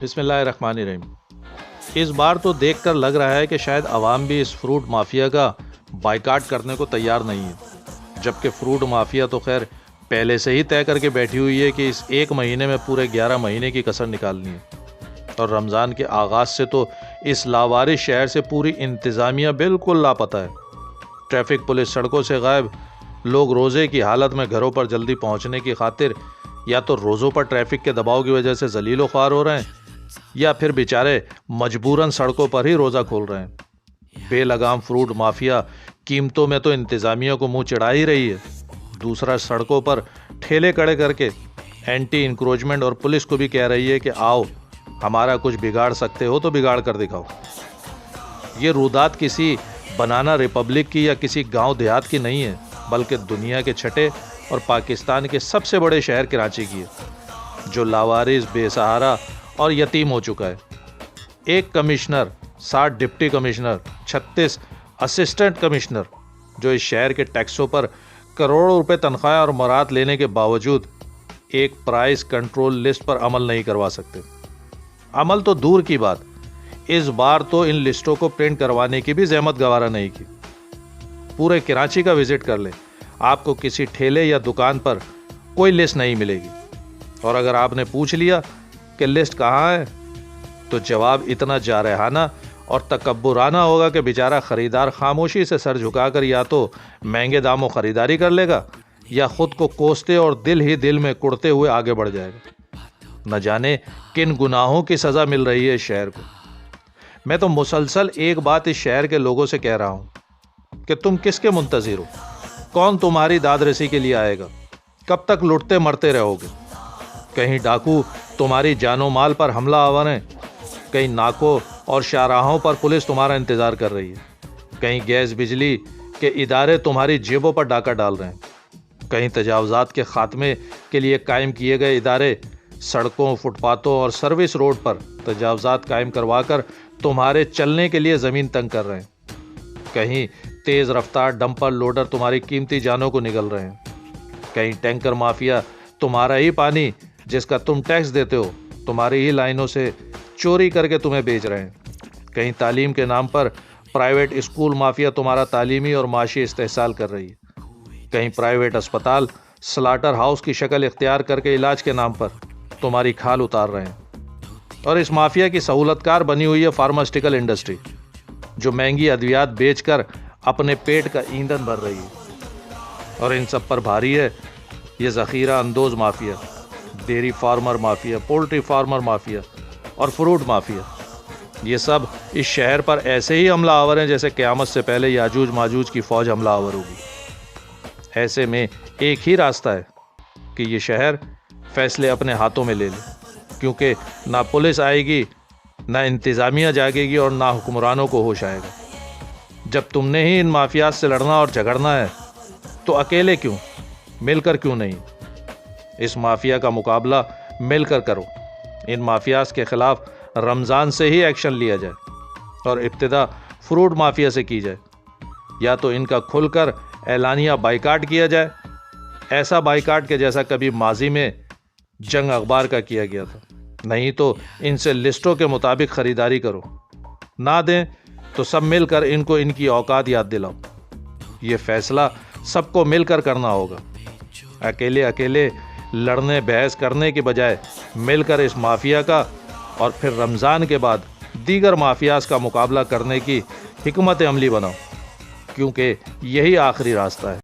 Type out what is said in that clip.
بسم اللہ الرحمن الرحیم۔ اس بار تو دیکھ کر لگ رہا ہے کہ شاید عوام بھی اس فروٹ مافیا کا بائیکاٹ کرنے کو تیار نہیں ہے، جبکہ فروٹ مافیا تو خیر پہلے سے ہی طے کر کے بیٹھی ہوئی ہے کہ اس ایک مہینے میں پورے 11 مہینے کی کسر نکالنی ہے، اور رمضان کے آغاز سے تو اس لاوارث شہر سے پوری انتظامیہ بالکل لاپتہ ہے۔ ٹریفک پولیس سڑکوں سے غائب، لوگ روزے کی حالت میں گھروں پر جلدی پہنچنے کی خاطر یا تو روزوں پر ٹریفک کے دباؤ کی وجہ سے ذلیل و خوار ہو رہے ہیں، یا پھر بیچارے مجبوراً سڑکوں پر ہی روزہ کھول رہے ہیں۔ بے لگام فروٹ مافیا قیمتوں میں تو انتظامیہ کو منہ چڑھا ہی رہی ہے، دوسرا سڑکوں پر ٹھیلے کھڑے کر کے اینٹی انکروچمنٹ اور پولیس کو بھی کہہ رہی ہے کہ آؤ ہمارا کچھ بگاڑ سکتے ہو تو بگاڑ کر دکھاؤ۔ یہ رودات کسی بنانا ریپبلک کی یا کسی گاؤں دیہات کی نہیں ہے، بلکہ دنیا کے چھٹے اور پاکستان کے سب سے بڑے شہر کراچی کی ہے، جو لاوارث، بے سہارا اور یتیم ہو چکا ہے۔ ایک commissioner, 60 deputy commissioner, 36 assistant commissioner, جو اس شہر کے ٹیکسوں پر کروڑوں روپے تنخواہ اور مراد لینے کے باوجود ایک پرائس کنٹرول لسٹ پر عمل نہیں کروا سکتے۔ عمل تو دور کی بات، اس بار تو ان لسٹوں کو پرنٹ کروانے کی بھی زحمت گوارا نہیں کی۔ پورے کراچی کا وزٹ کر لیں، آپ کو کسی ٹھیلے یا دکان پر کوئی لسٹ نہیں ملے گی، اور اگر آپ نے پوچھ لیا کہ لسٹ کہاں ہے تو جواب اتنا جارحانہ اور تکبرانہ ہوگا کہ بیچارہ خریدار خاموشی سے سر جھکا کر یا تو مہنگے داموں خریداری کر لے گا یا خود کو کوستے اور دل ہی دل میں کڑتے ہوئے آگے بڑھ جائے گا۔ نہ جانے کن گناہوں کی سزا مل رہی ہے اس شہر کو۔ میں تو مسلسل ایک بات اس شہر کے لوگوں سے کہہ رہا ہوں کہ تم کس کے منتظر ہو؟ کون تمہاری داد رسی کے لیے آئے گا؟ کب تک لٹتے مرتے رہو گے؟ کہیں ڈاکو تمہاری جان و مال پر حملہ آور ہیں، کہیں ناکوں اور شاہراہوں پر پولیس تمہارا انتظار کر رہی ہے، کہیں گیس بجلی کے ادارے تمہاری جیبوں پر ڈاکہ ڈال رہے ہیں، کہیں تجاوزات کے خاتمے کے لیے قائم کیے گئے ادارے سڑکوں، فٹ پاتھوں اور سروس روڈ پر تجاوزات قائم کروا کر تمہارے چلنے کے لیے زمین تنگ کر رہے ہیں، کہیں تیز رفتار ڈمپر لوڈر تمہاری قیمتی جانوں کو نگل رہے ہیں، کہیں ٹینکر مافیا تمہارا ہی پانی جس کا تم ٹیکس دیتے ہو تمہاری ہی لائنوں سے چوری کر کے تمہیں بیچ رہے ہیں، کہیں تعلیم کے نام پر پرائیویٹ اسکول مافیا تمہارا تعلیمی اور معاشی استحصال کر رہی ہے، کہیں پرائیویٹ اسپتال سلاٹر ہاؤس کی شکل اختیار کر کے علاج کے نام پر تمہاری کھال اتار رہے ہیں، اور اس مافیا کی سہولت کار بنی ہوئی ہے فارماسٹیکل انڈسٹری، جو مہنگی ادویات بیچ کر اپنے پیٹ کا ایندھن بھر رہی ہے، اور ان سب پر بھاری ہے یہ ذخیرہ اندوز mafia, dairy farmer mafia, poultry farmer mafia اور فروٹ مافیا۔ یہ سب اس شہر پر ایسے ہی حملہ آور ہیں جیسے قیامت سے پہلے یاجوج ماجوج کی فوج حملہ آور ہوگی۔ ایسے میں ایک ہی راستہ ہے کہ یہ شہر فیصلے اپنے ہاتھوں میں لے لے، کیونکہ نہ پولیس آئے گی، نہ انتظامیہ جاگے گی اور نہ حکمرانوں کو ہوش آئے گا۔ جب تم نے ہی ان مافیات سے لڑنا اور جھگڑنا ہے تو اکیلے کیوں، مل کر کیوں نہیں؟ اس مافیا کا مقابلہ مل کر کرو۔ ان مافیاز کے خلاف رمضان سے ہی ایکشن لیا جائے، اور ابتدا فروٹ مافیا سے کی جائے، یا تو ان کا کھل کر اعلانیہ بائیکاٹ کیا جائے، ایسا بائیکاٹ کے جیسا کبھی ماضی میں جنگ اخبار کا کیا گیا تھا، نہیں تو ان سے لسٹوں کے مطابق خریداری کرو، نہ دیں تو سب مل کر ان کو ان کی اوقات یاد دلاؤ۔ یہ فیصلہ سب کو مل کر کرنا ہوگا، اکیلے لڑنے بحث کرنے کی بجائے مل کر اس مافیا کا اور پھر رمضان کے بعد دیگر مافیاز کا مقابلہ کرنے کی حکمت عملی بناؤ، کیونکہ یہی آخری راستہ ہے۔